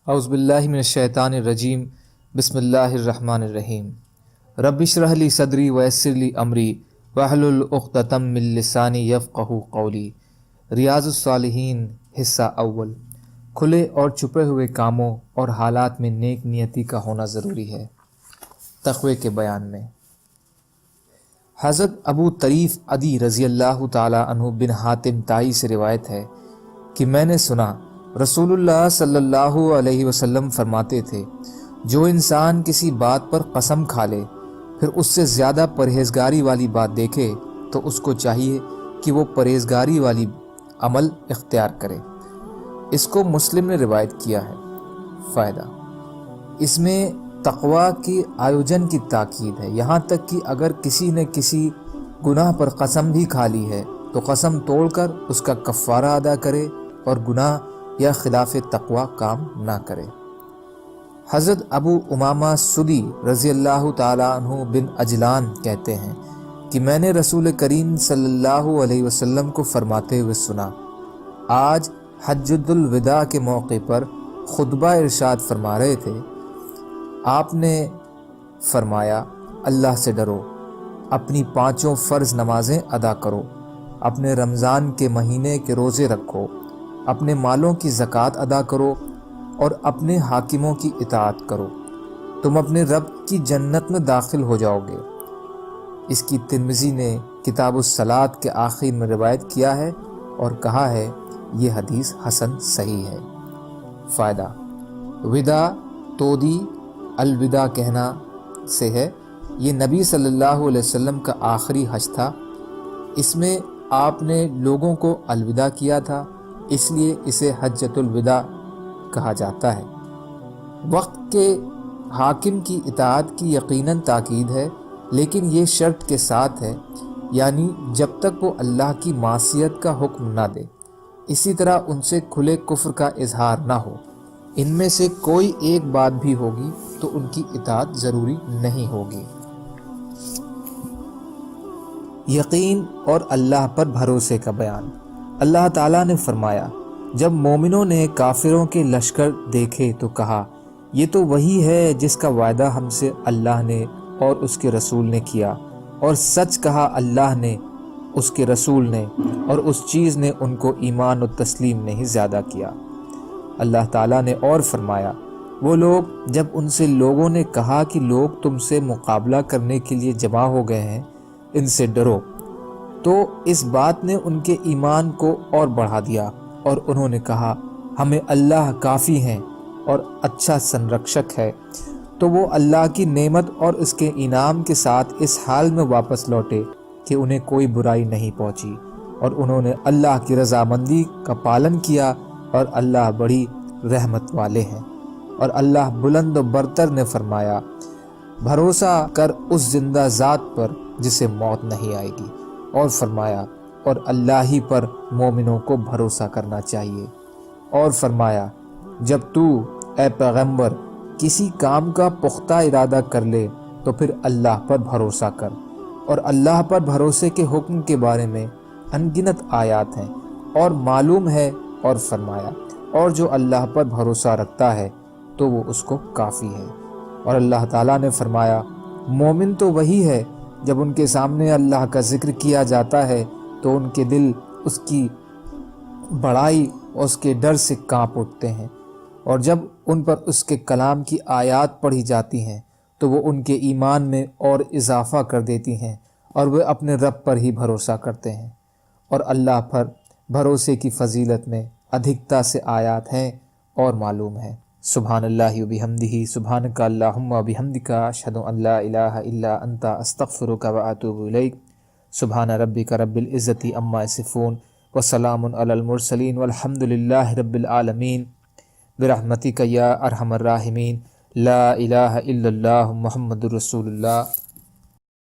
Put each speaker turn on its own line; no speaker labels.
اعوذ باللہ من الشیطان الرجیم بسم اللہ الرحمن الرحیم رب اشرح لی صدری ویسر لی امری واحلل عقدۃ من لسانی یفقہوا قولی۔ ریاض الصالحین حصہ اول۔ کھلے اور چھپے ہوئے کاموں اور حالات میں نیک نیتی کا ہونا ضروری ہے۔ تقوی کے بیان میں حضرت ابو طریف عدی رضی اللہ تعالی عنہ بن حاتم طائی سے روایت ہے کہ میں نے سنا رسول اللہ صلی اللہ علیہ وسلم فرماتے تھے، جو انسان کسی بات پر قسم کھا لے پھر اس سے زیادہ پرہیزگاری والی بات دیکھے تو اس کو چاہیے کہ وہ پرہیزگاری والی عمل اختیار کرے۔ اس کو مسلم نے روایت کیا ہے۔ فائدہ، اس میں تقوی کی آیوجن کی تاکید ہے، یہاں تک کہ اگر کسی نے کسی گناہ پر قسم بھی کھا لی ہے تو قسم توڑ کر اس کا کفارہ ادا کرے اور گناہ یا خلاف تقوی کام نہ کرے۔ حضرت ابو امامہ سدی رضی اللہ تعالی عنہ بن عجلان کہتے ہیں کہ میں نے رسول کریم صلی اللہ علیہ وسلم کو فرماتے ہوئے سنا، آج حجۃ الوداع کے موقع پر خطبہ ارشاد فرما رہے تھے۔ آپ نے فرمایا، اللہ سے ڈرو، اپنی 5 فرض نمازیں ادا کرو، اپنے رمضان کے مہینے کے روزے رکھو، اپنے مالوں کی زکوٰۃ ادا کرو اور اپنے حاکموں کی اطاعت کرو، تم اپنے رب کی جنت میں داخل ہو جاؤ گے۔ اس کی ترمذی نے کتاب الصلاۃ کے آخر میں روایت کیا ہے اور کہا ہے یہ حدیث حسن صحیح ہے۔ فائدہ، وداع تودی الوداع کہنا سے ہے۔ یہ نبی صلی اللہ علیہ وسلم کا آخری حج تھا، اس میں آپ نے لوگوں کو الوداع کیا تھا، اس لیے اسے حجۃ الوداع کہا جاتا ہے۔ وقت کے حاکم کی اطاعت کی یقیناً تاکید ہے، لیکن یہ شرط کے ساتھ ہے، یعنی جب تک وہ اللہ کی معصیت کا حکم نہ دے، اسی طرح ان سے کھلے کفر کا اظہار نہ ہو۔ ان میں سے کوئی ایک بات بھی ہوگی تو ان کی اطاعت ضروری نہیں ہوگی۔ یقین اور اللہ پر بھروسے کا بیان۔ اللہ تعالیٰ نے فرمایا، جب مومنوں نے کافروں کے لشکر دیکھے تو کہا، یہ تو وہی ہے جس کا وعدہ ہم سے اللہ نے اور اس کے رسول نے کیا، اور سچ کہا اللہ نے، اس کے رسول نے، اور اس چیز نے ان کو ایمان و تسلیم نہیں زیادہ کیا۔ اللہ تعالیٰ نے اور فرمایا، وہ لوگ جب ان سے لوگوں نے کہا کہ لوگ تم سے مقابلہ کرنے کے لیے جمع ہو گئے ہیں، ان سے ڈرو، تو اس بات نے ان کے ایمان کو اور بڑھا دیا، اور انہوں نے کہا، ہمیں اللہ کافی ہیں اور اچھا سنرکشک ہے۔ تو وہ اللہ کی نعمت اور اس کے انعام کے ساتھ اس حال میں واپس لوٹے کہ انہیں کوئی برائی نہیں پہنچی، اور انہوں نے اللہ کی رضامندی کا پالن کیا، اور اللہ بڑی رحمت والے ہیں۔ اور اللہ بلند و برتر نے فرمایا، بھروسہ کر اس زندہ ذات پر جسے موت نہیں آئے گی، اور فرمایا، اور اللہ ہی پر مومنوں کو بھروسہ کرنا چاہیے۔ اور فرمایا، جب تو اے پیغمبر کسی کام کا پختہ ارادہ کر لے تو پھر اللہ پر بھروسہ کر، اور اللہ پر بھروسے کے حکم کے بارے میں ان گنت آیات ہیں اور معلوم ہے۔ اور فرمایا، اور جو اللہ پر بھروسہ رکھتا ہے تو وہ اس کو کافی ہے۔ اور اللہ تعالیٰ نے فرمایا، مومن تو وہی ہے جب ان کے سامنے اللہ کا ذکر کیا جاتا ہے تو ان کے دل اس کی بڑائی اور اس کے ڈر سے کانپ اٹھتے ہیں، اور جب ان پر اس کے کلام کی آیات پڑھی جاتی ہیں تو وہ ان کے ایمان میں اور اضافہ کر دیتی ہیں، اور وہ اپنے رب پر ہی بھروسہ کرتے ہیں۔ اور اللہ پر بھروسے کی فضیلت میں ادھکتا سے آیات ہیں اور معلوم ہے۔ سبحان اللہ و بحمدہ، سبحانک اللہم و بحمدک، اشہد ان لا الہ الا انت، استغفرک و اتوب الیک۔ سبحان ربک رب العزت عما یصفون وسلام علی المرسلین والحمد للہ رب العالمین، برحمتک یا ارحم الراحمین، لا الہ الا اللہ محمد رسول اللہ۔